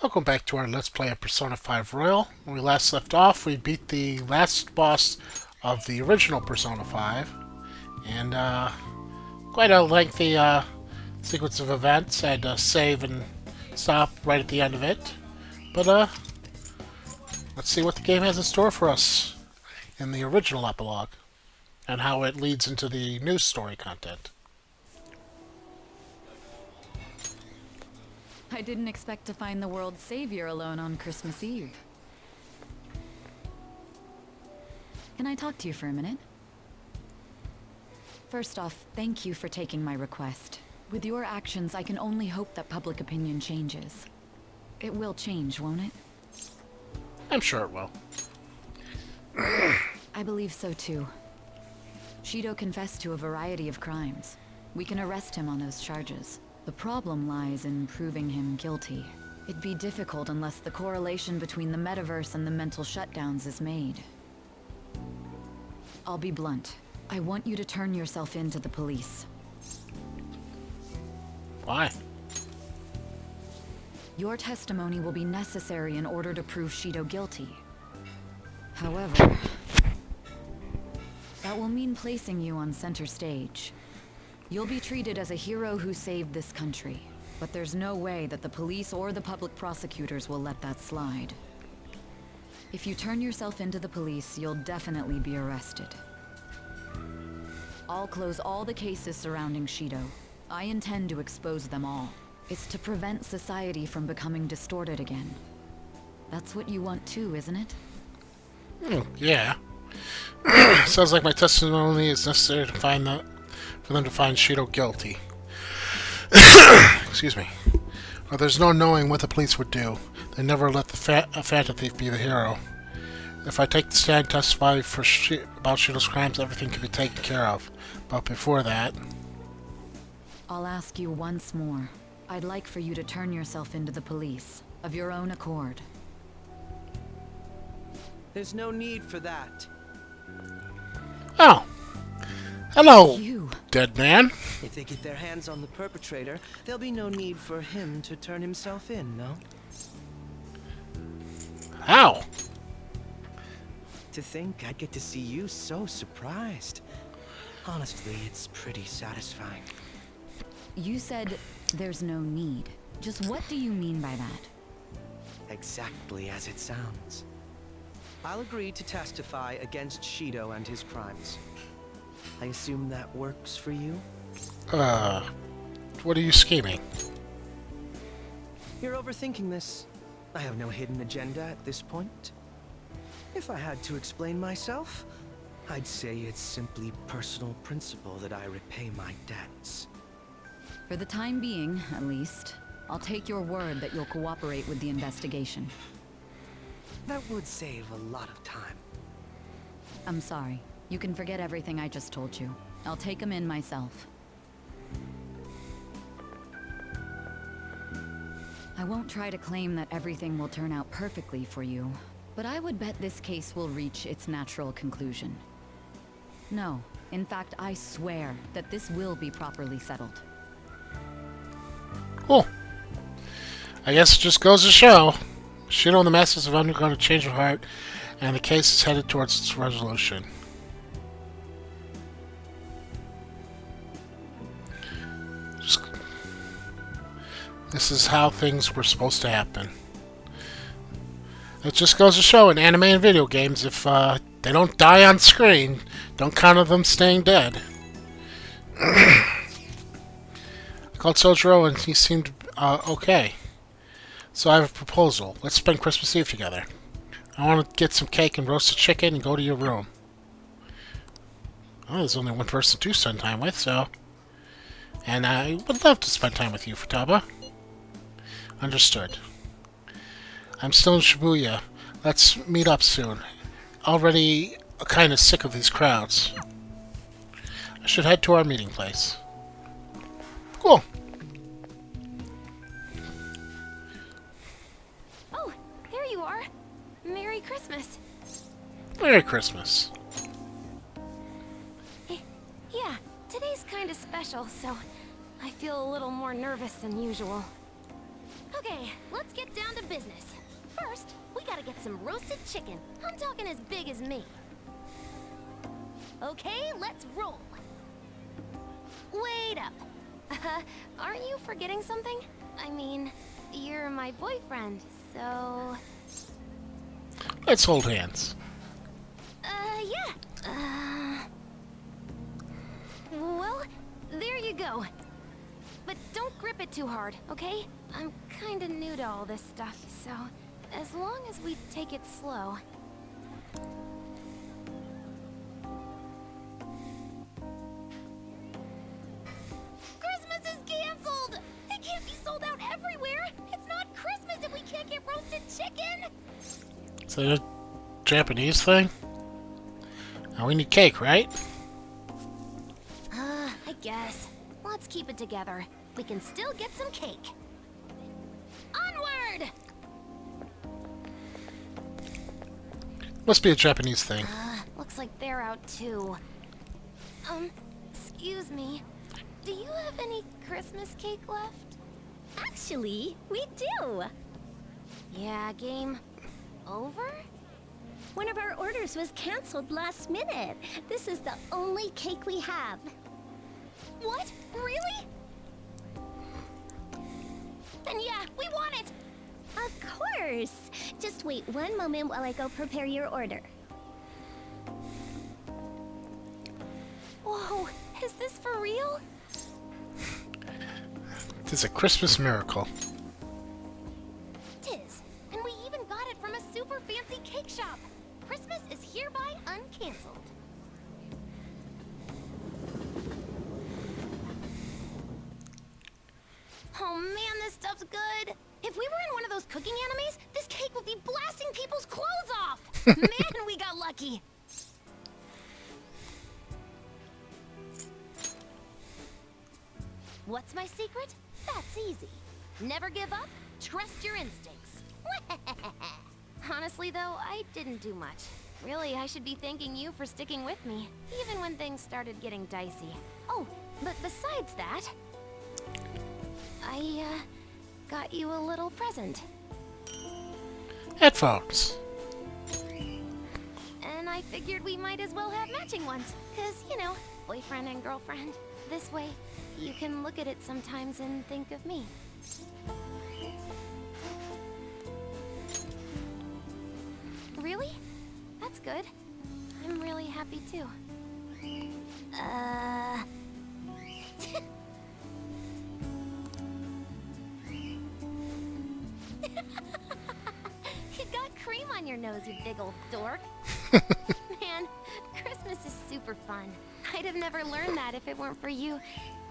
Welcome back to our Let's Play of Persona 5 Royal. When we last left off, we beat the last boss of the original Persona 5. And, quite a lengthy, sequence of events. I had to save and stop right at the end of it. But, let's see what the game has in store for us in the original epilogue. And how it leads into the new story content. I didn't expect to find the world's savior alone on Christmas Eve. Can I talk to you for a minute? First off, thank you for taking my request. With your actions, I can only hope that public opinion changes. It will change, won't it? I'm sure it will. I believe so too. Shido confessed to a variety of crimes. We can arrest him on those charges. The problem lies in proving him guilty. It'd be difficult unless the correlation between the metaverse and the mental shutdowns is made. I'll be blunt. I want you to turn yourself in to the police. Why? Your testimony will be necessary in order to prove Shido guilty. However, that will mean placing you on center stage. You'll be treated as a hero who saved this country, but there's no way that the police or the public prosecutors will let that slide. If you turn yourself into the police, you'll definitely be arrested. I'll close all the cases surrounding Shido. I intend to expose them all. It's to prevent society from becoming distorted again. That's what you want too, isn't it? Yeah. Sounds like my testimony is necessary to for them to find Shido guilty. Excuse me. Well, there's no knowing what the police would do. They never let a phantom thief be the hero. If I take the stand and testify about Shido's crimes, everything can be taken care of. But before that... I'll ask you once more. I'd like for you to turn yourself into the police, of your own accord. There's no need for that. Oh! Hello, You! dead man. If they get their hands on the perpetrator, there'll be no need for him to turn himself in, no? How? To think I'd get to see you so surprised. Honestly, it's pretty satisfying. You said there's no need. Just what do you mean by that? Exactly as it sounds. I'll agree to testify against Shido and his crimes. I assume that works for you? What are you scheming? You're overthinking this. I have no hidden agenda at this point. If I had to explain myself, I'd say it's simply personal principle that I repay my debts. For the time being, at least, I'll take your word that you'll cooperate with the investigation. That would save a lot of time. I'm sorry. You can forget everything I just told you. I'll take him in myself. I won't try to claim that everything will turn out perfectly for you, but I would bet this case will reach its natural conclusion. No, in fact, I swear that this will be properly settled. Cool. I guess it just goes to show. Shido and the Masters have undergone a change of heart, and the case is headed towards its resolution. This is how things were supposed to happen. It just goes to show in anime and video games, if they don't die on screen, don't count on them staying dead. I called Sojiro and he seemed okay. So I have a proposal. Let's spend Christmas Eve together. I want to get some cake and roast a chicken and go to your room. Oh, there's only one person to spend time with, so... And I would love to spend time with you, Futaba. Understood. I'm still in Shibuya. Let's meet up soon. Already kind of sick of these crowds. I should head to our meeting place. Cool. Oh, there you are. Merry Christmas. Merry Christmas. Yeah, today's kind of special, so I feel a little more nervous than usual. Okay, let's get down to business. First, we gotta get some roasted chicken. I'm talking as big as me. Okay, let's roll. Wait up. Aren't you forgetting something? I mean, you're my boyfriend, so... Let's hold hands. Yeah. Well, there you go. But don't grip it too hard, okay? I'm kinda new to all this stuff, so as long as we take it slow. Christmas is canceled! It can't be sold out everywhere! It's not Christmas if we can't get roasted chicken! Is that a Japanese thing? Now we need cake, right? I guess. Let's keep it together. We can still get some cake. Onward! Must be a Japanese thing. Looks like they're out too. Excuse me. Do you have any Christmas cake left? Actually, we do. Yeah, game over? One of our orders was canceled last minute. This is the only cake we have. What? Really? Then yeah, we want it! Of course. Just wait one moment while I go prepare your order. Whoa, is this for real? It is a Christmas miracle. Tis. And we even got it from a super fancy cake shop. Christmas is hereby uncancelled. Oh man, this stuff's good. If we were in one of those cooking animes, this cake would be blasting people's clothes off. Man, we got lucky. What's my secret? That's easy. Never give up, trust your instincts. Honestly though, I didn't do much. Really, I should be thanking you for sticking with me, even when things started getting dicey. Oh, but besides that, I, got you a little present. Headphones. And I figured we might as well have matching ones. 'Cause, you know, boyfriend and girlfriend. This way, you can look at it sometimes and think of me. Really? That's good. I'm really happy too. You got cream on your nose, you big old dork. Man, Christmas is super fun. I'd have never learned that if it weren't for you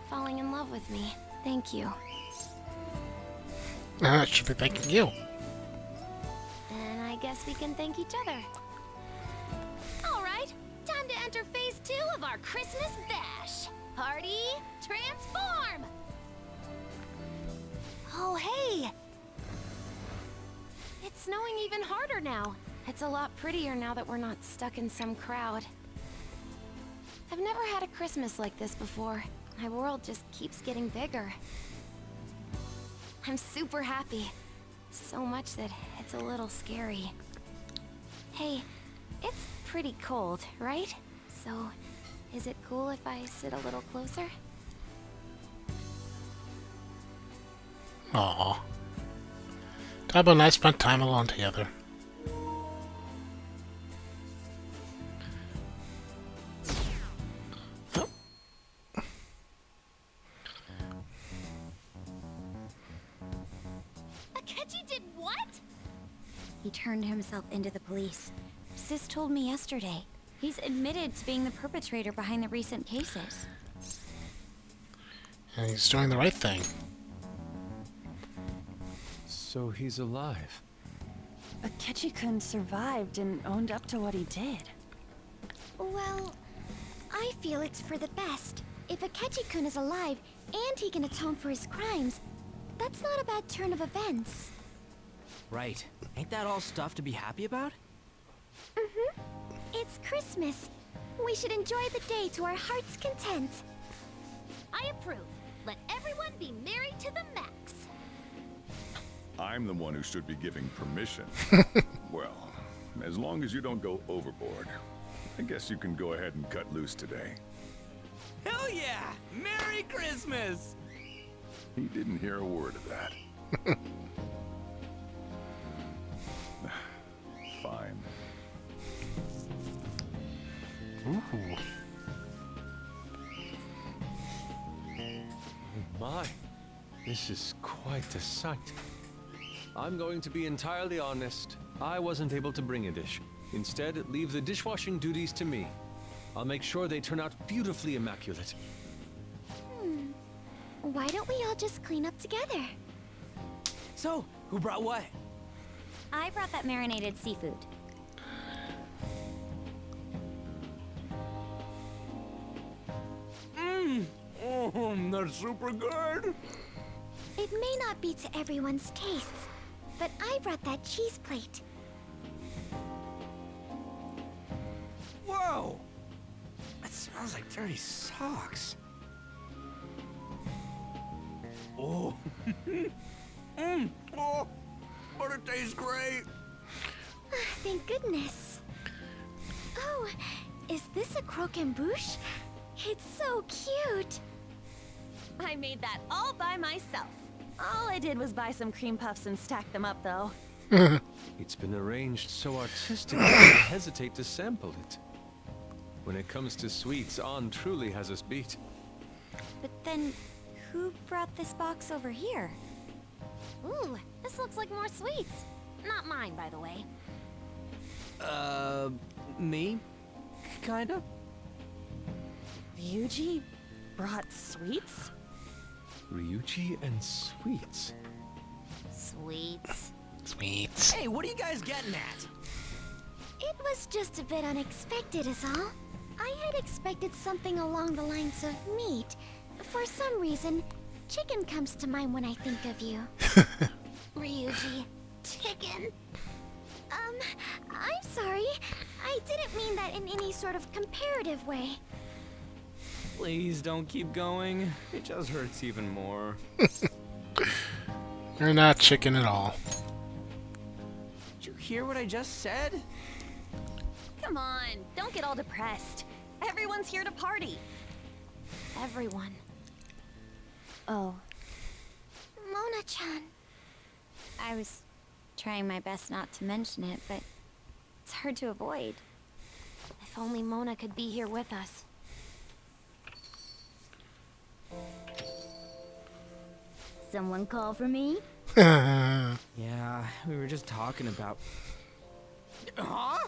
falling in love with me. Thank you. I should be thanking you. And I guess we can thank each other. Alright, time to enter phase 2 of our Christmas bash. Party transform! Oh, hey! It's snowing even harder now. It's a lot prettier now that we're not stuck in some crowd. I've never had a Christmas like this before. My world just keeps getting bigger. I'm super happy. So much that it's a little scary. Hey, it's pretty cold, right? So, is it cool if I sit a little closer? Aww. Tabo and I spent time alone together. Akechi did what? He turned himself into the police. Sis told me yesterday. He's admitted to being the perpetrator behind the recent cases. And he's doing the right thing. So he's alive. Akechi-kun survived and owned up to what he did. Well, I feel it's for the best. If Akechi-kun is alive and he can atone for his crimes, that's not a bad turn of events. Right. Ain't that all stuff to be happy about? Mm-hmm. It's Christmas. We should enjoy the day to our heart's content. I approve. Let everyone be merry to the max. I'm the one who should be giving permission. Well, as long as you don't go overboard, I guess you can go ahead and cut loose today. Hell yeah! Merry Christmas! He didn't hear a word of that. Fine. Ooh. My, this is quite a sight. I'm going to be entirely honest. I wasn't able to bring a dish. Instead, leave the dishwashing duties to me. I'll make sure they turn out beautifully immaculate. Why don't we all just clean up together? So, who brought what? I brought that marinated seafood. That's super good! It may not be to everyone's tastes, but I brought that cheese plate. Whoa! That smells like dirty socks. Oh. Oh, but it tastes great. Thank goodness. Oh, is this a croquembouche? It's so cute. I made that all by myself. All I did was buy some cream puffs and stack them up, though. It's been arranged so artistically, I hesitate to sample it. When it comes to sweets, On truly has us beat. But then, who brought this box over here? Ooh, this looks like more sweets. Not mine, by the way. Me? Kinda? Ryuji brought sweets? Ryuji and sweets. Sweets. Sweet. Hey, what are you guys getting at? It was just a bit unexpected is all. I had expected something along the lines of meat. For some reason, chicken comes to mind when I think of you. Ryuji. Chicken. I'm sorry. I didn't mean that in any sort of comparative way. Please don't keep going. It just hurts even more. You're not chicken at all. Did you hear what I just said? Come on, don't get all depressed. Everyone's here to party. Everyone. Oh. Mona-chan. I was trying my best not to mention it, but it's hard to avoid. If only Mona could be here with us. Someone call for me? Yeah, we were just talking about... Huh?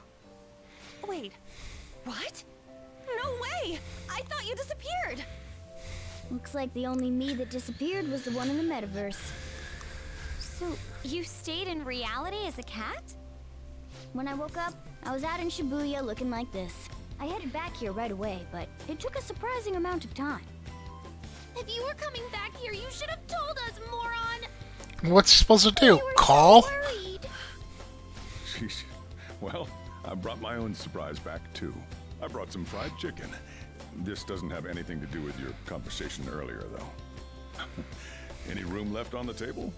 Wait, what? No way! I thought you disappeared! Looks like the only me that disappeared was the one in the metaverse. So, you stayed in reality as a cat? When I woke up, I was out in Shibuya looking like this. I headed back here right away, but it took a surprising amount of time. If you were coming back here, you should have told us, moron! What's he supposed to do? We were Call? so worried. Sheesh. Well, I brought my own surprise back, too. I brought some fried chicken. This doesn't have anything to do with your conversation earlier, though. Any room left on the table?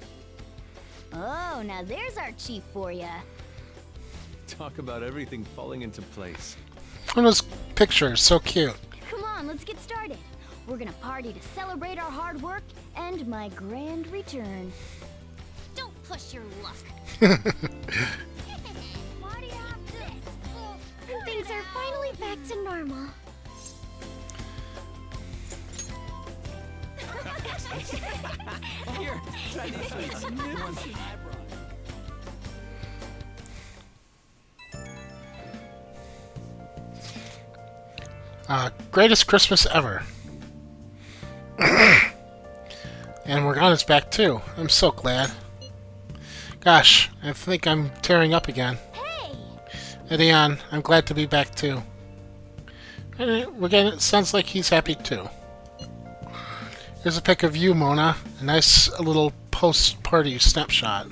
Oh, now there's our chief for ya. Talk about everything falling into place. Uno's picture is so cute. Come on, let's get started. We're gonna party to celebrate our hard work and my grand return. Don't push your luck. Party after this. Things are finally back to normal. Here, try these sweets. The ones that I brought. Greatest Christmas ever. And Morgana's back too. I'm so glad. Gosh, I think I'm tearing up again. Hey! Edion, I'm glad to be back too. And we're getting, it sounds like he's happy too. Here's a pic of you, Mona. A nice little post-party snapshot.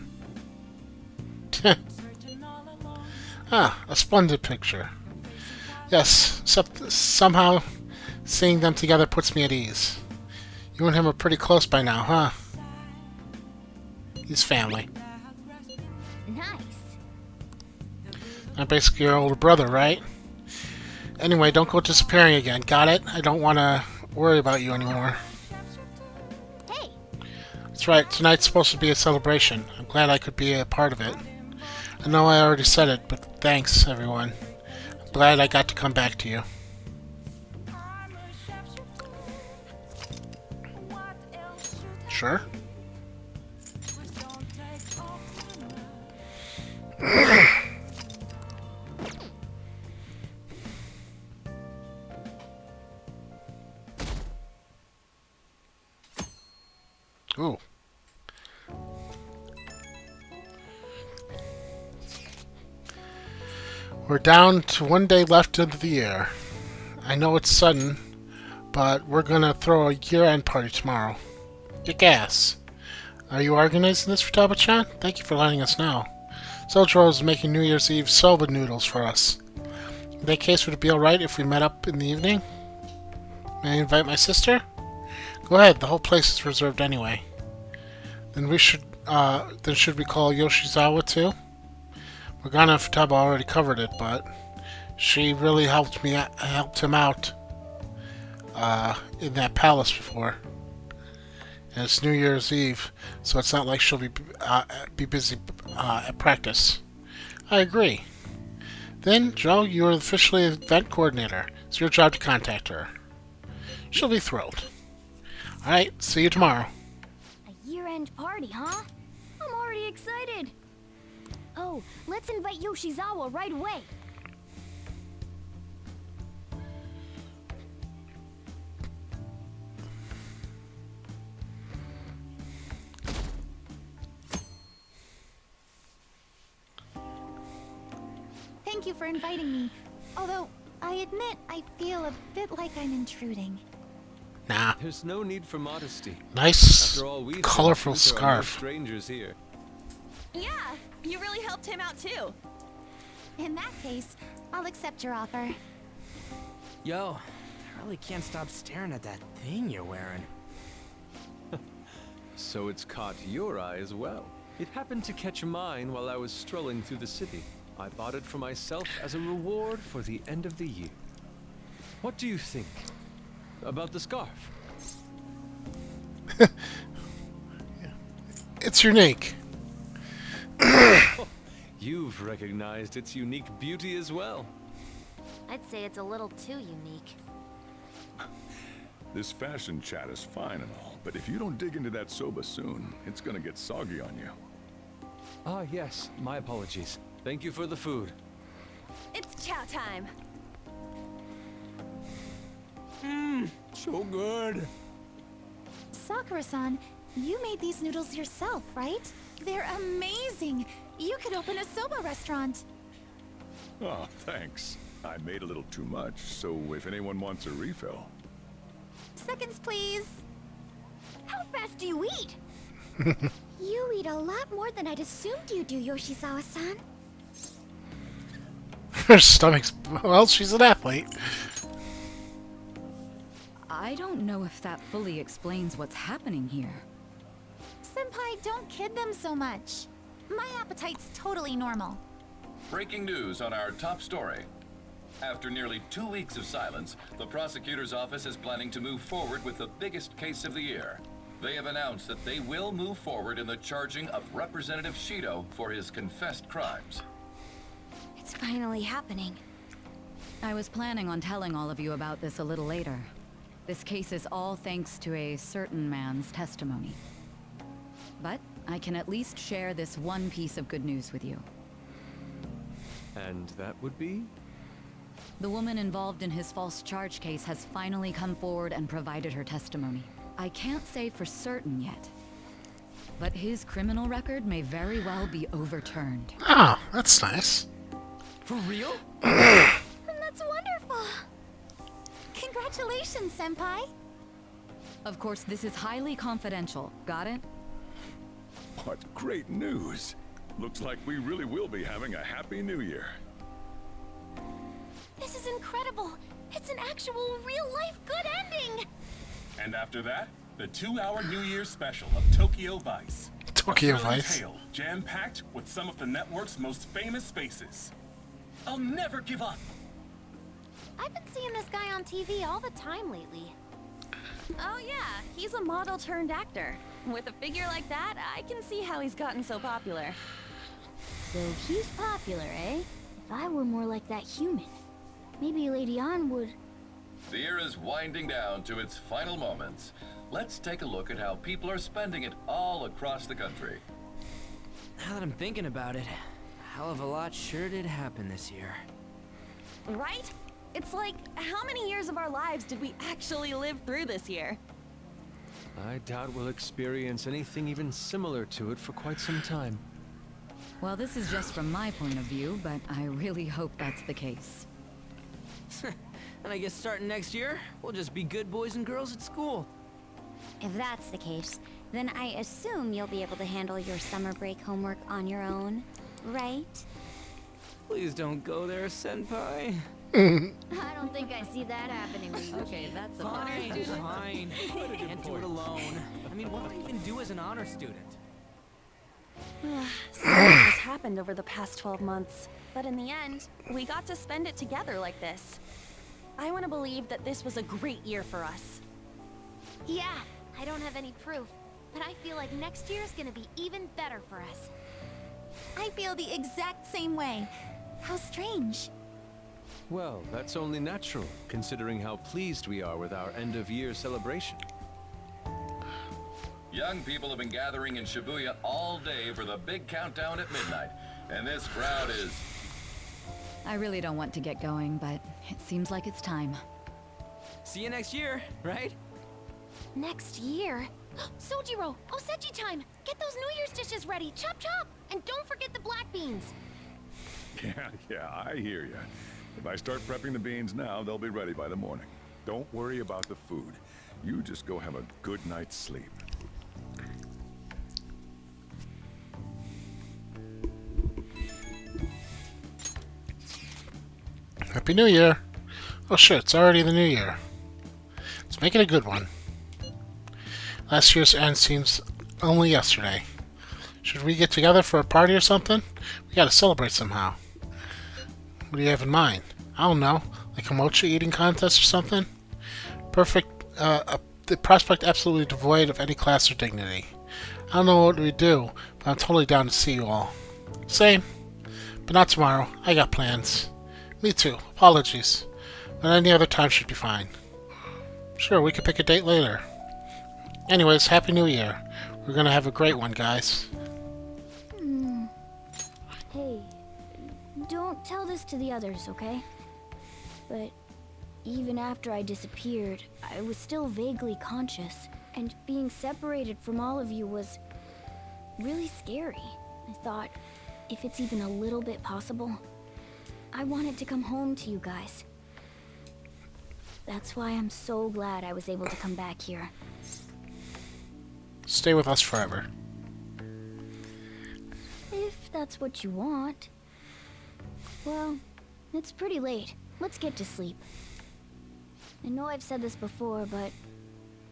Ah, a splendid picture. Yes, somehow seeing them together puts me at ease. You and him are pretty close by now, huh? He's family. Nice. I'm basically your older brother, right? Anyway, don't go disappearing again. Got it? I don't want to worry about you anymore. Hey, That's right. Tonight's supposed to be a celebration. I'm glad I could be a part of it. I know I already said it, but thanks, everyone. I'm glad I got to come back to you. Sure. Ooh. We're down to 1 day left of the year. I know it's sudden, but we're gonna throw a year-end party tomorrow. Kick ass. Are you organizing this for Futaba-chan? Thank you for letting us know. Sojiro is making New Year's Eve soba noodles for us. In that case, would it be alright if we met up in the evening? May I invite my sister? Go ahead, the whole place is reserved anyway. Then should we call Yoshizawa too? Morgana and Futaba already covered it, but she really helped him out in that palace before. And it's New Year's Eve, so it's not like she'll be busy at practice. I agree. Then, Joe, you are officially event coordinator. It's your job to contact her. She'll be thrilled. Alright, see you tomorrow. a year-end party, huh? I'm already excited. Oh, let's invite Yoshizawa right away. Thank you for inviting me. Although, I admit I feel a bit like I'm intruding. Nah. There's no need for modesty. Nice, After all, we colorful think there are no scarf. strangers here. Yeah, you really helped him out too. In that case, I'll accept your offer. Yo, I really can't stop staring at that thing you're wearing. So it's caught your eye as well. It happened to catch mine while I was strolling through the city. I bought it for myself as a reward for the end of the year. What do you think about the scarf? It's unique. You've recognized its unique beauty as well. I'd say it's a little too unique. This fashion chat is fine and all, but if you don't dig into that soba soon, it's gonna get soggy on you. Ah, yes, my apologies. Thank you for the food. It's chow time. So good. Sakura-san, you made these noodles yourself, right? They're amazing! You could open a soba restaurant. Oh, thanks. I made a little too much, so if anyone wants a refill. Seconds, please. How fast do you eat? You eat a lot more than I'd assumed you do, Yoshizawa-san. Her stomach's... Well, she's an athlete. I don't know if that fully explains what's happening here. Senpai, don't kid them so much. My appetite's totally normal. Breaking news on our top story. After nearly 2 weeks of silence, the prosecutor's office is planning to move forward with the biggest case of the year. They have announced that they will move forward in the charging of Representative Shido for his confessed crimes. It's finally happening. I was planning on telling all of you about this a little later. This case is all thanks to a certain man's testimony. But I can at least share this one piece of good news with you. And that would be? The woman involved in his false charge case has finally come forward and provided her testimony. I can't say for certain yet, but his criminal record may very well be overturned. Oh, that's nice. For real? That's wonderful. Congratulations, Senpai. Of course, this is highly confidential. Got it? What great news! Looks like we really will be having a happy new year. This is incredible. It's an actual real-life good ending. And after that, the 2-hour New Year's special of Tokyo Vice. Tokyo A thrilling Vice. tale, jam-packed with some of the network's most famous faces. I'll never give up. I've been seeing this guy on TV all the time lately. Oh yeah, he's a model turned actor. With a figure like that, I can see how he's gotten so popular. So he's popular, eh? If I were more like that human, maybe Lady Ann would... The year is winding down to its final moments. Let's take a look at how people are spending it all across the country. Now that I'm thinking about it, a hell of a lot sure did happen this year. Right? It's like, how many years of our lives did we actually live through this year? I doubt we'll experience anything even similar to it for quite some time. Well, this is just from my point of view, but I really hope that's the case. And I guess starting next year, we'll just be good boys and girls at school. If that's the case, then I assume you'll be able to handle your summer break homework on your own, right? Please don't go there, Senpai. I don't think I see that happening with you. Okay, that's a Fine, fine. I can't do it alone. I mean, what do I even do as an honor student? So much has happened over the past 12 months, but in the end, we got to spend it together like this. I want to believe that this was a great year for us. Yeah, I don't have any proof, but I feel like next year's gonna be even better for us. I feel the exact same way. How strange. Well, that's only natural, considering how pleased we are with our end-of-year celebration. Young people have been gathering in Shibuya all day for the big countdown at midnight, and this crowd is... I really don't want to get going, but it seems like it's time. See you next year, right? Next year? Sojiro, Osechi time! Get those New Year's dishes ready, chop chop! And don't forget the black beans! Yeah, I hear you. If I start prepping the beans now, they'll be ready by the morning. Don't worry about the food. You just go have a good night's sleep. Happy New Year! Oh shit, it's already the new year. Let's make it a good one. Last year's end seems only yesterday. Should we get together for a party or something? We gotta celebrate somehow. What do you have in mind? I don't know, like a mochi eating contest or something? The prospect absolutely devoid of any class or dignity. I don't know what we do, but I'm totally down to see you all. Same, but not tomorrow. I got plans. Me too. Apologies. But any other time should be fine. Sure, we could pick a date later. Anyways, Happy New Year. We're gonna have a great one, guys. Hey, don't tell this to the others, okay? But even after I disappeared, I was still vaguely conscious, and being separated from all of you was really scary. I thought, if it's even a little bit possible, I wanted to come home to you guys. That's why I'm so glad I was able to come back here. Stay with us forever. If that's what you want. Well, it's pretty late. Let's get to sleep. I know I've said this before, but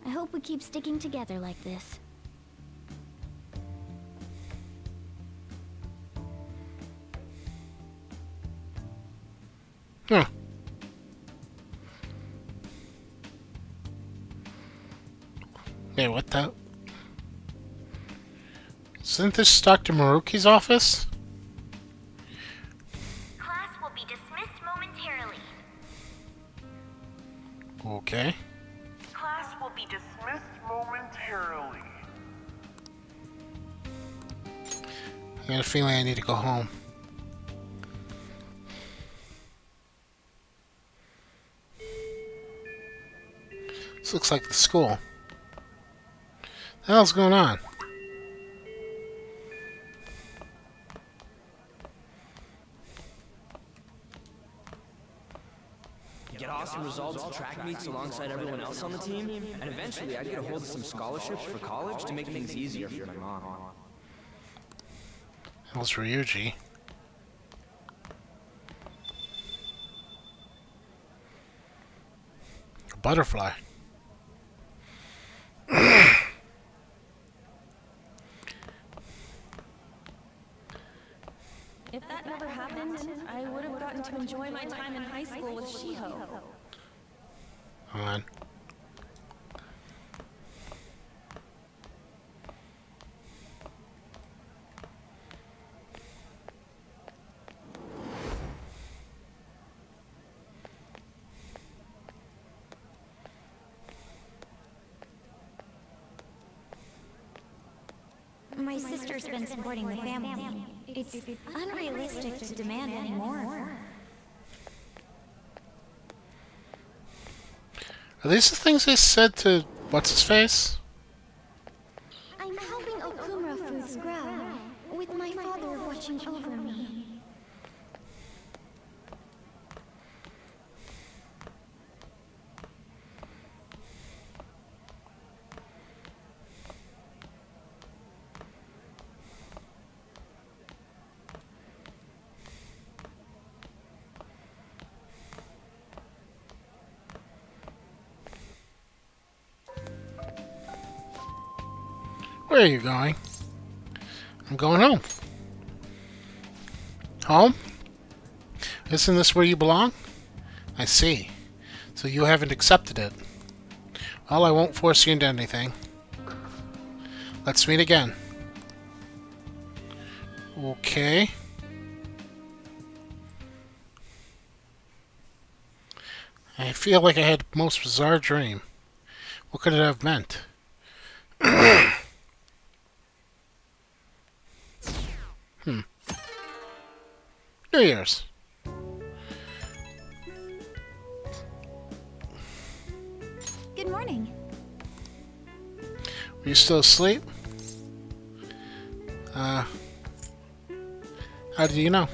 I hope we keep sticking together like this. Huh. Wait, what the? Isn't this Dr. Maruki's office? Class will be dismissed momentarily. Okay. Class will be dismissed momentarily. I got a feeling I need to go home. This looks like the school. What the hell's going on? Get awesome results at track meets alongside everyone else on the team, and eventually I'd get a hold of some scholarships for college to make things easier for my mom. Hell's Ryuji. A butterfly. If that never happened, I would have gotten to enjoy my time in high school with Shiho. Hold on. My sister's been supporting the family. It's unrealistic to demand any more of her. Are these the things they said to what's-his-face? I'm helping Okumura Foods grow, with my father watching over me. Where are you going? I'm going home. Home? Isn't this where you belong? I see. So you haven't accepted it. Well, I won't force you into anything. Let's meet again. Okay. I feel like I had the most bizarre dream. What could it have meant? New Year's. Good morning. Were you still asleep? How do you know?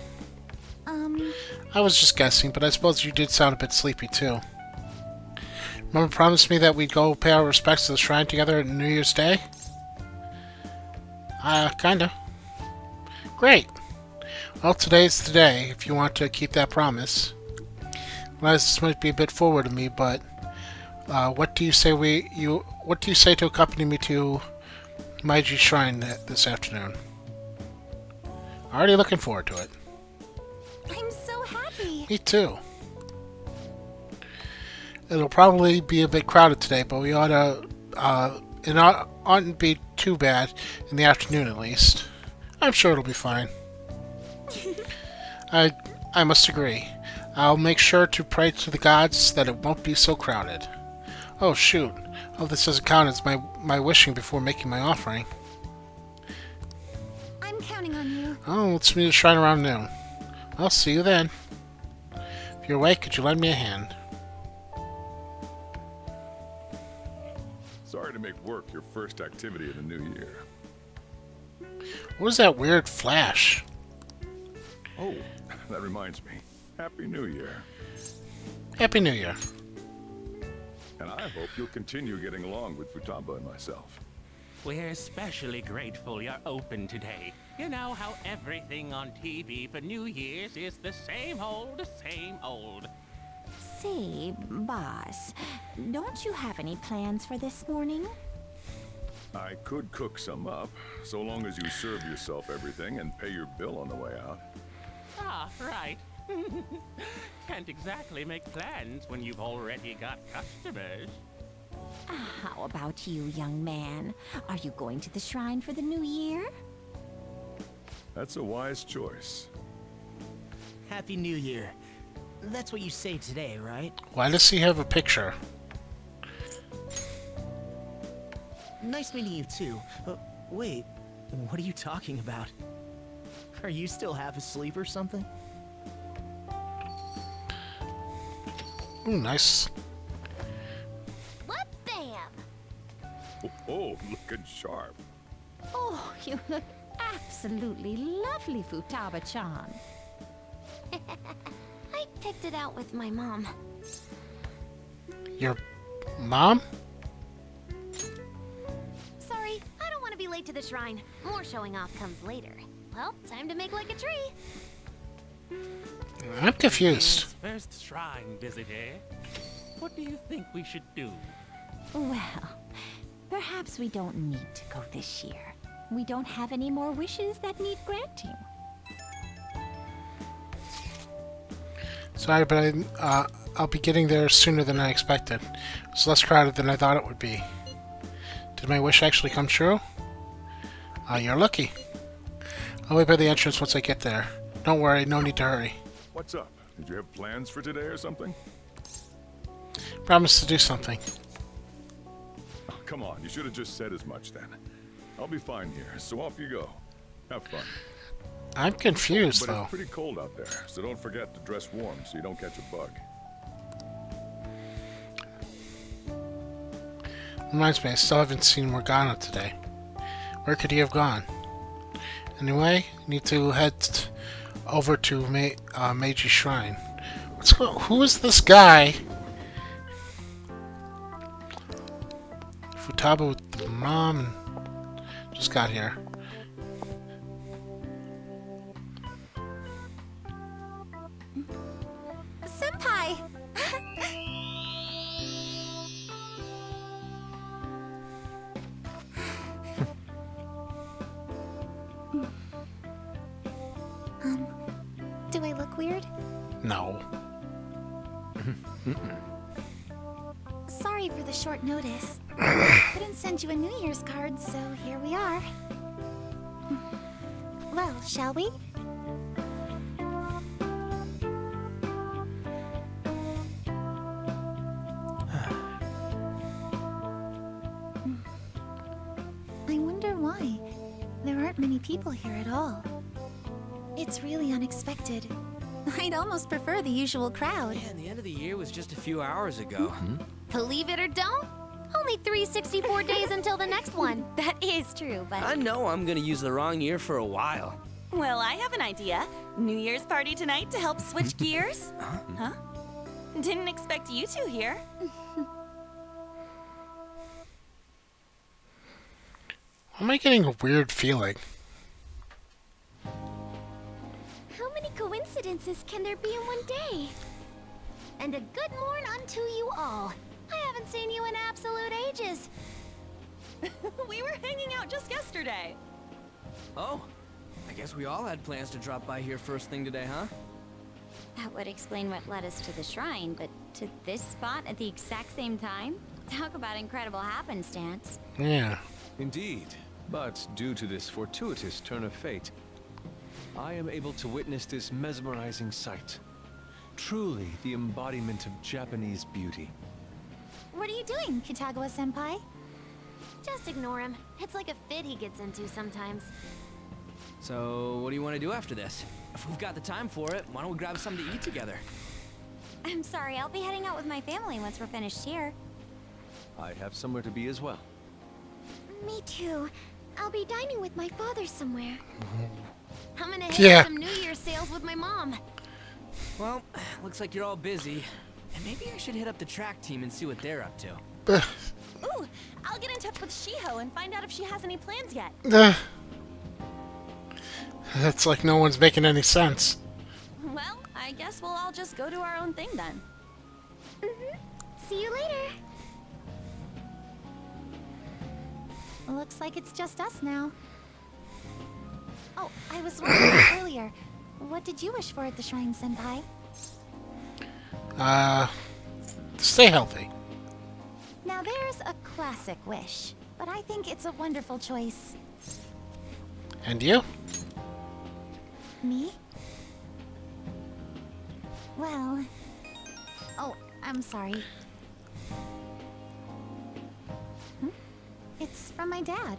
I was just guessing, but I suppose you did sound a bit sleepy too. Remember promised me that we'd go pay our respects to the shrine together on New Year's Day? Kinda. Great. Well, today's the day, if you want to keep that promise. Well, this might be a bit forward of me, but what do you say to accompany me to Meiji Shrine this afternoon? Already looking forward to it. I'm so happy. Me too. It'll probably be a bit crowded today, but we ought to. It oughtn't be too bad in the afternoon, at least. I'm sure it'll be fine. I must agree. I'll make sure to pray to the gods that it won't be so crowded. Oh shoot! Oh, this doesn't count as my wishing before making my offering. I'm counting on you. Oh, let's meet the shrine around noon. I'll see you then. If you're awake, could you lend me a hand? Sorry to make work your first activity of the new year. What is that weird flash? Oh, that reminds me. Happy New Year. Happy New Year. And I hope you'll continue getting along with Futaba and myself. We're especially grateful you're open today. You know how everything on TV for New Year's is the same old, same old. Say, boss, don't you have any plans for this morning? I could cook some up, so long as you serve yourself everything and pay your bill on the way out. Ah, right. Can't exactly make plans when you've already got customers. How about you, young man? Are you going to the shrine for the new year? That's a wise choice. Happy New Year. That's what you say today, right? Why does he have a picture? Nice meeting you too. Wait, what are you talking about? Are you still half asleep or something? Ooh, nice. What bam? Oh, looking sharp. Oh, you look absolutely lovely, Futaba-chan. I picked it out with my mom. Your mom? Sorry, I don't want to be late to the shrine. More showing off comes later. Well, time to make like a tree. I'm confused. First shrine visit, eh? What do you think we should do? Well, perhaps we don't need to go this year. We don't have any more wishes that need granting. Sorry, but I'll be getting there sooner than I expected. It's less crowded than I thought it would be. Did my wish actually come true? You're lucky. I'll wait by the entrance once I get there. Don't worry, no need to hurry. What's up? Did you have plans for today or something? Promise to do something. Oh, come on, you should have just said as much then. I'll be fine here, so off you go. Have fun. I'm confused, But though. it's pretty cold out there, so don't forget to dress warm so you don't catch a bug. Reminds me, I still haven't seen Morgana today. Where could he have gone? Anyway, need to head over to Meiji Shrine. Who is this guy? Futaba with the mom just got here. Senpai! Do I look weird? No. Sorry for the short notice. Couldn't send you a New Year's card, so here we are. Well, shall we? I wonder why. There aren't many people here at all. It's really unexpected. I'd almost prefer the usual crowd. Man, the end of the year was just a few hours ago. Believe it or don't, only 364 days until the next one. That is true, but... I know I'm gonna use the wrong year for a while. Well, I have an idea. New Year's party tonight to help switch gears? Huh? Didn't expect you two here. Am I getting a weird feeling? How many coincidences can there be in one day? And a good morn unto you all. I haven't seen you in absolute ages. We were hanging out just yesterday. Oh, I guess we all had plans to drop by here first thing today, huh? That would explain what led us to the shrine, but to this spot at the exact same time? Talk about incredible happenstance. Yeah. Indeed, but due to this fortuitous turn of fate, I am able to witness this mesmerizing sight. Truly the embodiment of Japanese beauty. What are you doing, Kitagawa-senpai? Just ignore him. It's like a fit he gets into sometimes. So, what do you want to do after this? If we've got the time for it, why don't we grab something to eat together? I'm sorry, I'll be heading out with my family once we're finished here. I have somewhere to be as well. Me too. I'll be dining with my father somewhere. I'm gonna hit Yeah. some New Year's sales with my mom. Well, looks like you're all busy. And maybe I should hit up the track team and see what they're up to. Ooh, I'll get in touch with Shiho and find out if she has any plans yet. It's like no one's making any sense. Well, I guess we'll all just go do our own thing then. See you later. Looks like it's just us now. Oh, I was wondering earlier. What did you wish for at the shrine, senpai? Stay healthy. Now there's a classic wish, but I think it's a wonderful choice. And you? Me? Well... Oh, I'm sorry. It's from my dad.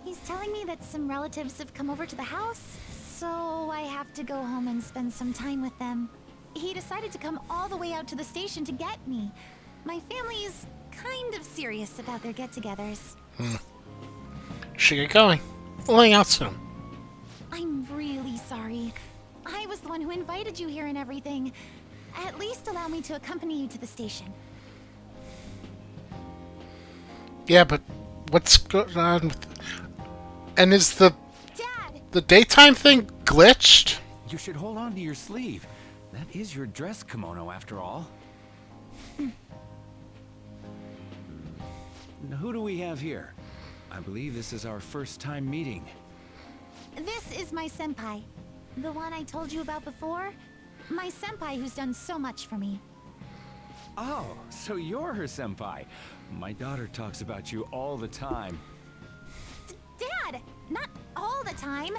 He's telling me that some relatives have come over to the house, so I have to go home and spend some time with them. He decided to come all the way out to the station to get me. My family is kind of serious about their get-togethers. Should get going. We'll hang out soon. I'm really sorry. I was the one who invited you here and everything. At least allow me to accompany you to the station. Yeah, but what's going on with... And is the daytime thing glitched? You should hold on to your sleeve. That is your dress kimono, after all. Now, who do we have here? I believe this is our first time meeting. This is my senpai. The one I told you about before. My senpai who's done so much for me. Oh, so you're her senpai. My daughter talks about you all the time. Dad! Not all the time.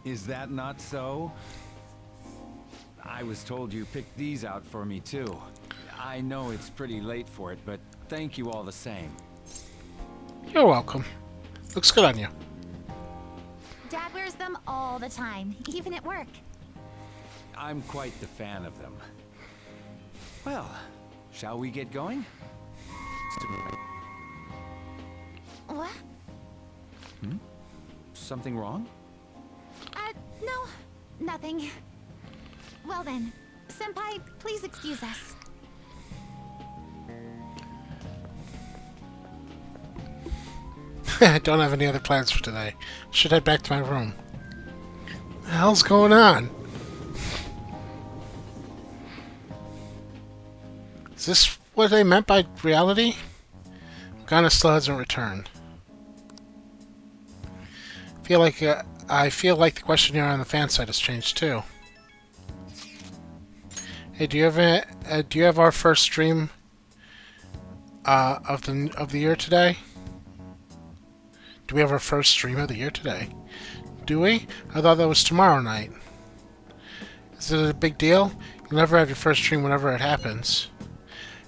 Is that not so? I was told you picked these out for me too. I know it's pretty late for it, but thank you all the same. You're welcome. Looks good on you. Dad wears them all the time, even at work. I'm quite the fan of them. Well, shall we get going? What? Something wrong? No. Nothing. Well then, senpai, please excuse us. I don't have any other plans for today. Should head back to my room. The hell's going on? Is this what they meant by reality? Morgana still hasn't returned. I feel like the questionnaire on the fan site has changed too. Hey, do you have our first stream of the year today? Do we have our first stream of the year today? Do we? I thought that was tomorrow night. Is it a big deal? You'll never have your first stream whenever it happens.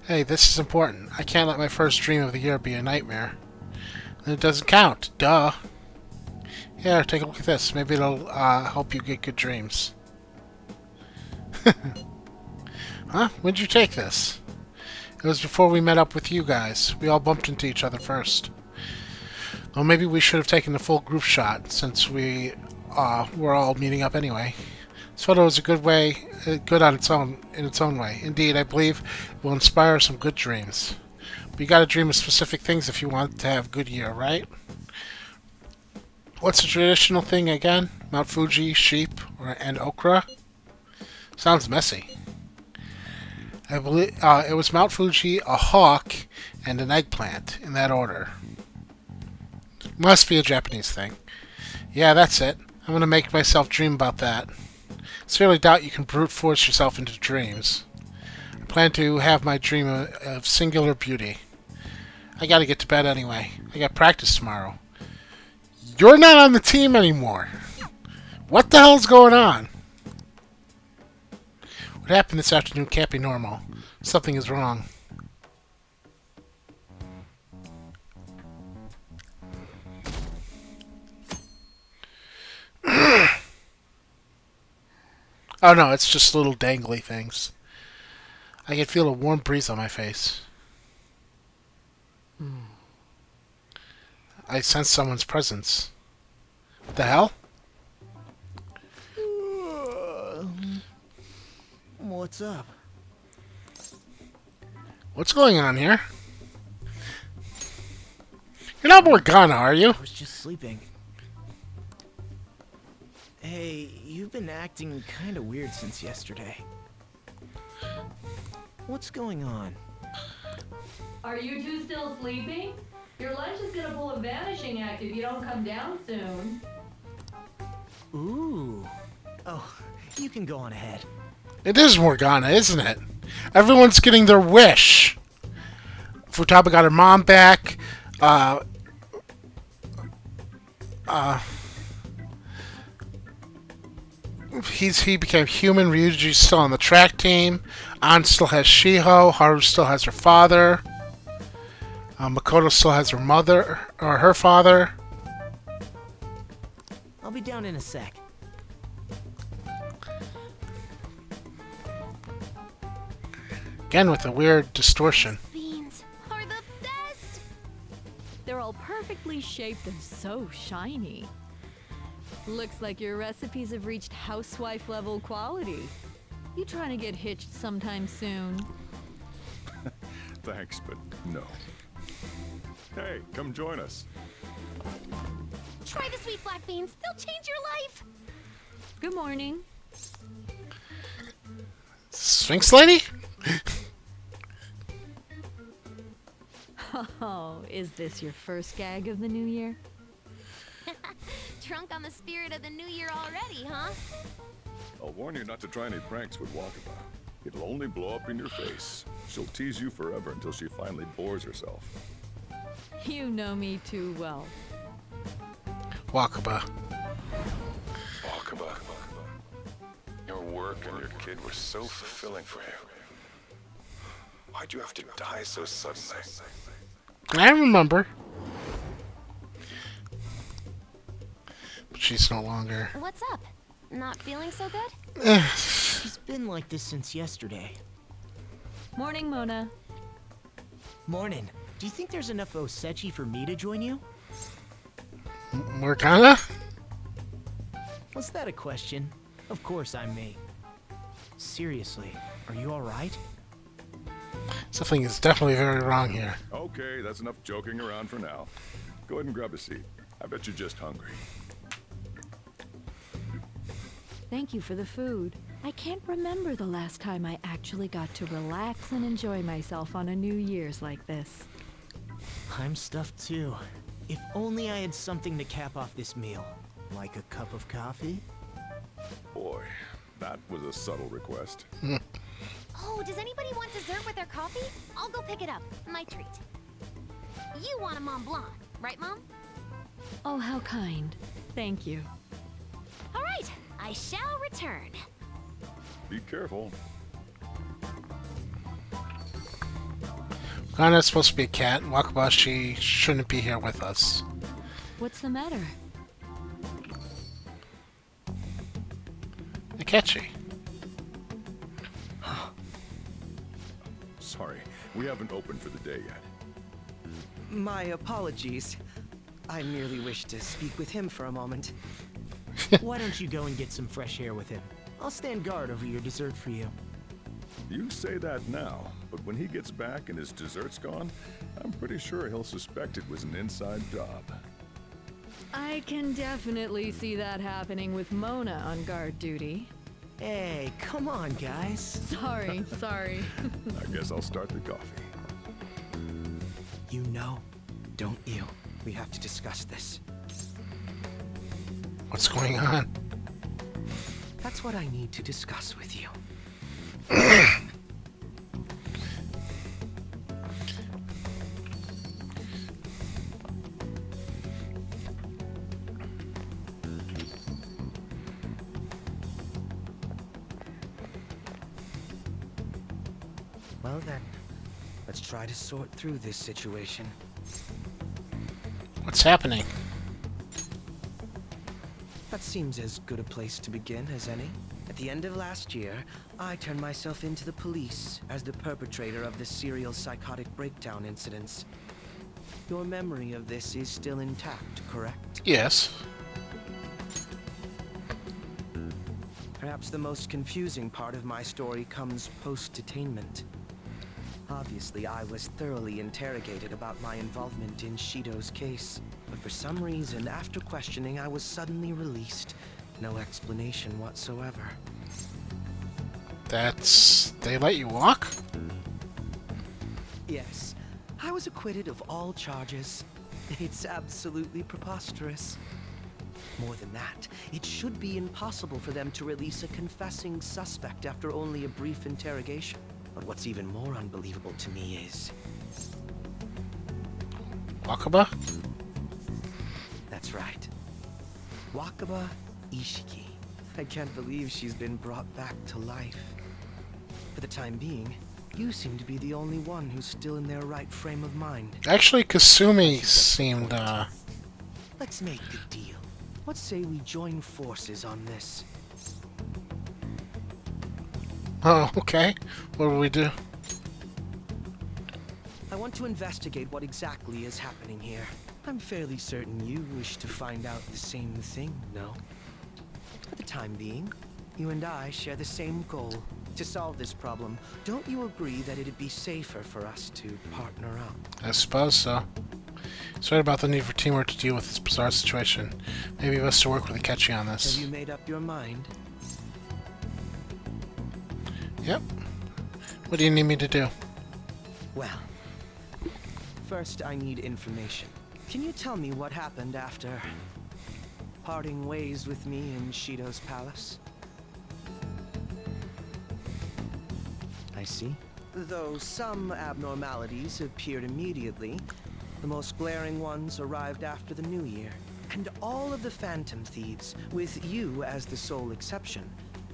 Hey, this is important. I can't let my first dream of the year be a nightmare. Then it doesn't count. Duh. Here, take a look at this. Maybe it'll help you get good dreams. Huh? When'd you take this? It was before we met up with you guys. We all bumped into each other first. Well, maybe we should have taken the full group shot, since we were all meeting up anyway. This photo is a good in its own way. Indeed, I believe it will inspire some good dreams. But you gotta dream of specific things if you want to have a good year, right? What's the traditional thing again? Mount Fuji, sheep, and okra? Sounds messy. I believe it was Mount Fuji, a hawk, and an eggplant, in that order. Must be a Japanese thing. Yeah, that's it. I'm gonna make myself dream about that. Sincerely doubt you can brute force yourself into dreams. I plan to have my dream of singular beauty. I gotta get to bed anyway. I got practice tomorrow. You're not on the team anymore! What the hell's going on? What happened this afternoon can't be normal. Something is wrong. Oh no, it's just little dangly things. I can feel a warm breeze on my face. I sense someone's presence. What the hell? What's up? What's going on here? You're not Morgana, are you? I was just sleeping. Hey, you've been acting kind of weird since yesterday. What's going on? Are you two still sleeping? Your lunch is gonna pull a vanishing act if you don't come down soon. Ooh. Oh, you can go on ahead. It is Morgana, isn't it? Everyone's getting their wish. Futaba got her mom back. He became human. Ryuji's still on the track team. An still has Shiho. Haru still has her father. Makoto still has her mother, or her father. I'll be down in a sec. Again with a weird distortion. Beans are the best! They're all perfectly shaped and so shiny. Looks like your recipes have reached housewife level quality. You trying to get hitched sometime soon? Thanks, but no. Hey, come join us. Try the sweet black beans. They'll change your life. Good morning. Sphinx Lady? Oh, is this your first gag of the new year? drunk on the spirit of the new year already, huh? I'll warn you not to try any pranks with Wakaba. It'll only blow up in your face. She'll tease you forever until she finally bores herself. You know me too well. Wakaba. Wakaba. Your work and your kid were so fulfilling for you. Why'd you have to die so suddenly? I remember. But she's no longer. What's up? Not feeling so good? She's been like this since yesterday. Morning, Mona. Morning. Do you think there's enough Osechi for me to join you? Morgana? Was that a question? Of course I'm me. Seriously, are you alright? Something is definitely very wrong here. Okay, that's enough joking around for now. Go ahead and grab a seat. I bet you're just hungry. Thank you for the food. I can't remember the last time I actually got to relax and enjoy myself on a New Year's like this. I'm stuffed too. If only I had something to cap off this meal. Like a cup of coffee? Boy, that was a subtle request. Oh, does anybody want dessert with their coffee? I'll go pick it up. My treat. You want a Mont Blanc, right, Mom? Oh, how kind. Thank you. All right, I shall return. Be careful. Morgana's supposed to be a cat. Wakaba, she shouldn't be here with us. What's the matter? Akechi. Sorry, we haven't opened for the day yet. My apologies. I merely wish to speak with him for a moment. Why don't you go and get some fresh air with him? I'll stand guard over your dessert for you. You say that now, but when he gets back and his dessert's gone, I'm pretty sure he'll suspect it was an inside job. I can definitely see that happening with Mona on guard duty. Hey, come on, guys. Sorry. I guess I'll start the coffee. You know, don't you? We have to discuss this. What's going on? That's what I need to discuss with you. Well then, let's try to sort through this situation. What's happening? That seems as good a place to begin as any. At the end of last year, I turned myself into the police as the perpetrator of the serial psychotic breakdown incidents. Your memory of this is still intact, correct? Yes. Perhaps the most confusing part of my story comes post-detainment. Obviously, I was thoroughly interrogated about my involvement in Shido's case, but for some reason, after questioning, I was suddenly released. No explanation whatsoever. They let you walk? Yes, I was acquitted of all charges. It's absolutely preposterous. More than that, it should be impossible for them to release a confessing suspect after only a brief interrogation. But what's even more unbelievable to me is... Wakaba? That's right. Wakaba Ishiki. I can't believe she's been brought back to life. For the time being, you seem to be the only one who's still in their right frame of mind. Actually, Kasumi seemed, Let's make a deal. What say we join forces on this? Oh, okay. What do we do? I want to investigate what exactly is happening here. I'm fairly certain you wish to find out the same thing, no? For the time being, you and I share the same goal. To solve this problem, don't you agree that it'd be safer for us to partner up? I suppose so. Sorry about the need for teamwork to deal with this bizarre situation. Maybe best to work with Akechi on this. Have you made up your mind? Yep. What do you need me to do? Well, first I need information. Can you tell me what happened after... parting ways with me in Shido's palace. I see. Though some abnormalities appeared immediately, the most glaring ones arrived after the new year. And all of the Phantom Thieves, with you as the sole exception,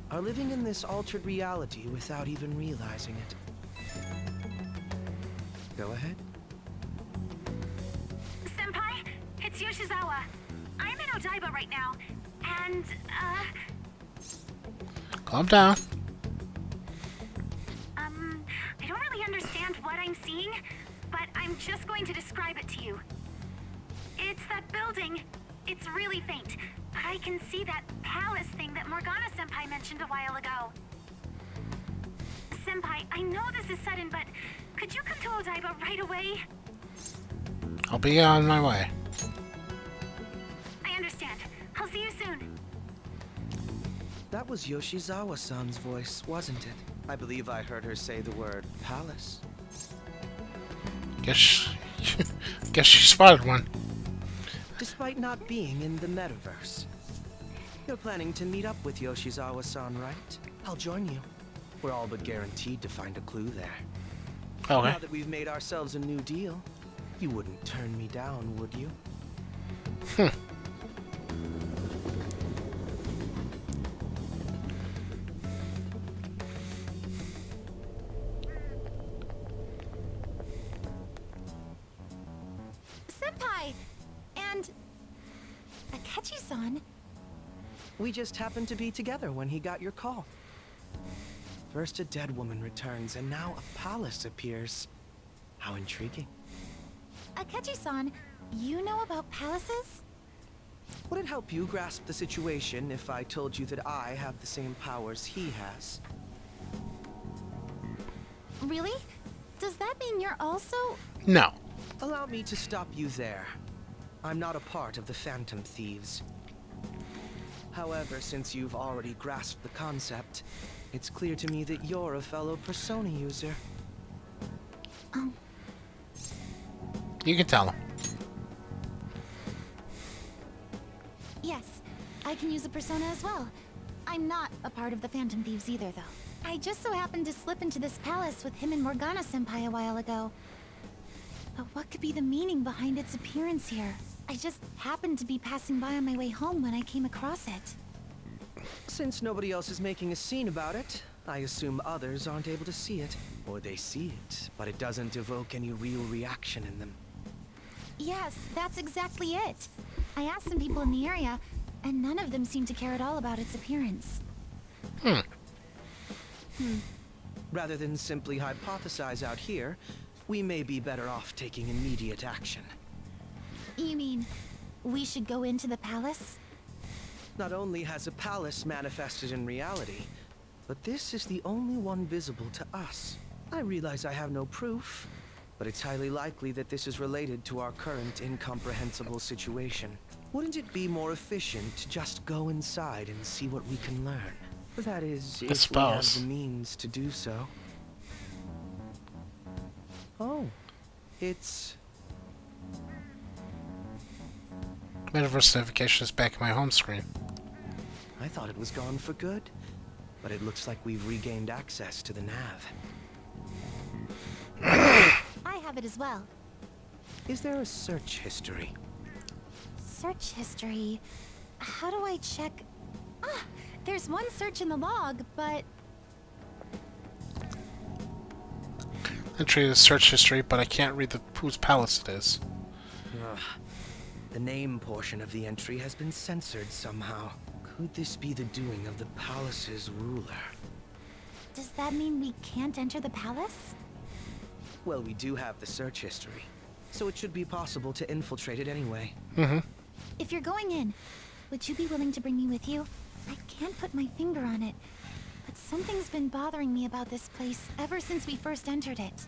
are living in this altered reality without even realizing it. Go ahead. Senpai, it's Yoshizawa. I'm in Odaiba right now, and, Calm down. I don't really understand what I'm seeing, but I'm just going to describe it to you. It's that building. It's really faint, but I can see that palace thing that Morgana-senpai mentioned a while ago. Senpai, I know this is sudden, but could you come to Odaiba right away? I'll be on my way. I understand. I'll see you soon. That was Yoshizawa-san's voice, wasn't it? I believe I heard her say the word palace. Guess she spotted one. Despite not being in the metaverse. You're planning to meet up with Yoshizawa-san, right? I'll join you. We're all but guaranteed to find a clue there. Okay. Now that we've made ourselves a new deal, you wouldn't turn me down, would you? Senpai! And... Akechi-san? We just happened to be together when he got your call. First a dead woman returns, and now a palace appears. How intriguing. Akechi-san, you know about palaces? Would it help you grasp the situation if I told you that I have the same powers he has? Really? Does that mean you're also... No. Allow me to stop you there. I'm not a part of the Phantom Thieves. However, since you've already grasped the concept, it's clear to me that you're a fellow Persona user. You can tell him. Yes, I can use a persona as well. I'm not a part of the Phantom Thieves either, though. I just so happened to slip into this palace with him and Morgana-senpai a while ago. But what could be the meaning behind its appearance here? I just happened to be passing by on my way home when I came across it. Since nobody else is making a scene about it, I assume others aren't able to see it. Or they see it, but it doesn't evoke any real reaction in them. Yes, that's exactly it. I asked some people in the area, and none of them seemed to care at all about its appearance. Rather than simply hypothesize out here, we may be better off taking immediate action. You mean, we should go into the palace? Not only has a palace manifested in reality, but this is the only one visible to us. I realize I have no proof, but it's highly likely that this is related to our current incomprehensible situation. Wouldn't it be more efficient to just go inside and see what we can learn? That is, if we have the means to do so. Oh, it's... Metaverse notification is back in my home screen. I thought it was gone for good, but it looks like we've regained access to the nav. I have it as well. Is there a search history? Search history? How do I check? Ah, there's one search in the log, but... Entry is search history, but I can't read whose palace it is. Ugh. The name portion of the entry has been censored somehow. Could this be the doing of the palace's ruler? Does that mean we can't enter the palace? Well, we do have the search history, so it should be possible to infiltrate it anyway. If you're going in, would you be willing to bring me with you? I can't put my finger on it, but something's been bothering me about this place ever since we first entered it.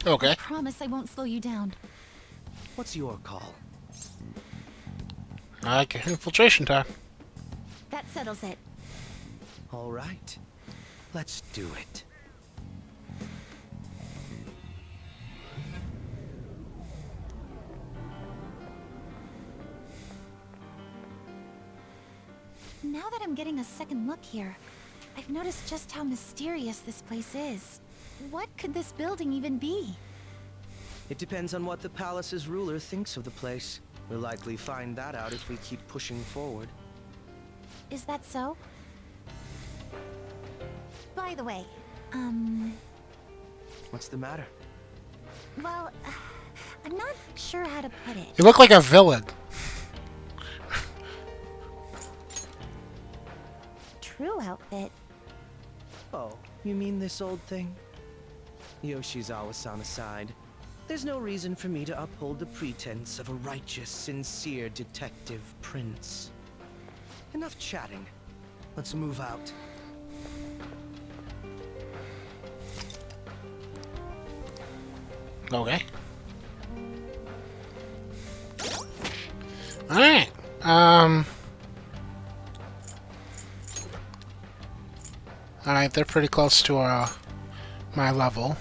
Okay. I promise I won't slow you down. What's your call? Infiltration time. That settles it. All right. Let's do it. Now that I'm getting a second look here, I've noticed just how mysterious this place is. What could this building even be? It depends on what the palace's ruler thinks of the place. We'll likely find that out if we keep pushing forward. Is that so? By the way, What's the matter? well, I'm not sure how to put it. You look like a villain. True outfit. Oh, you mean this old thing? Yoshizawa-san aside, there's no reason for me to uphold the pretense of a righteous, sincere detective prince. Enough chatting. Let's move out. Okay. Alright. Alright, they're pretty close to my level.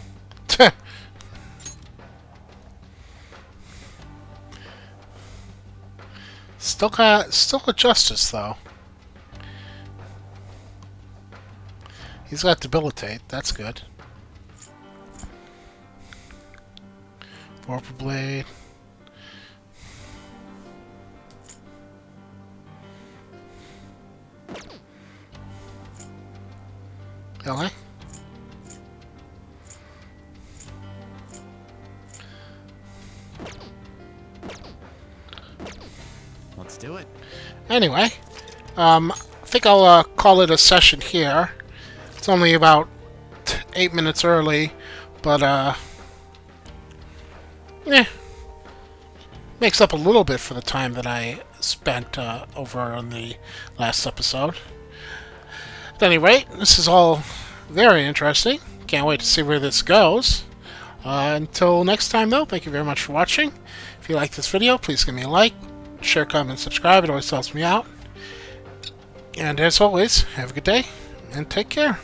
Still a justice though. He's got debilitate, that's good. Vorpal blade. Okay. Let's do it. Anyway, I think I'll call it a session here. It's only about 8 minutes early, but yeah, makes up a little bit for the time that I spent over on the last episode. At any rate, this is all very interesting. Can't wait to see where this goes. Until next time, though, thank you very much for watching. If you like this video, please give me a like, share, comment, subscribe. It always helps me out. And as always, have a good day, and take care.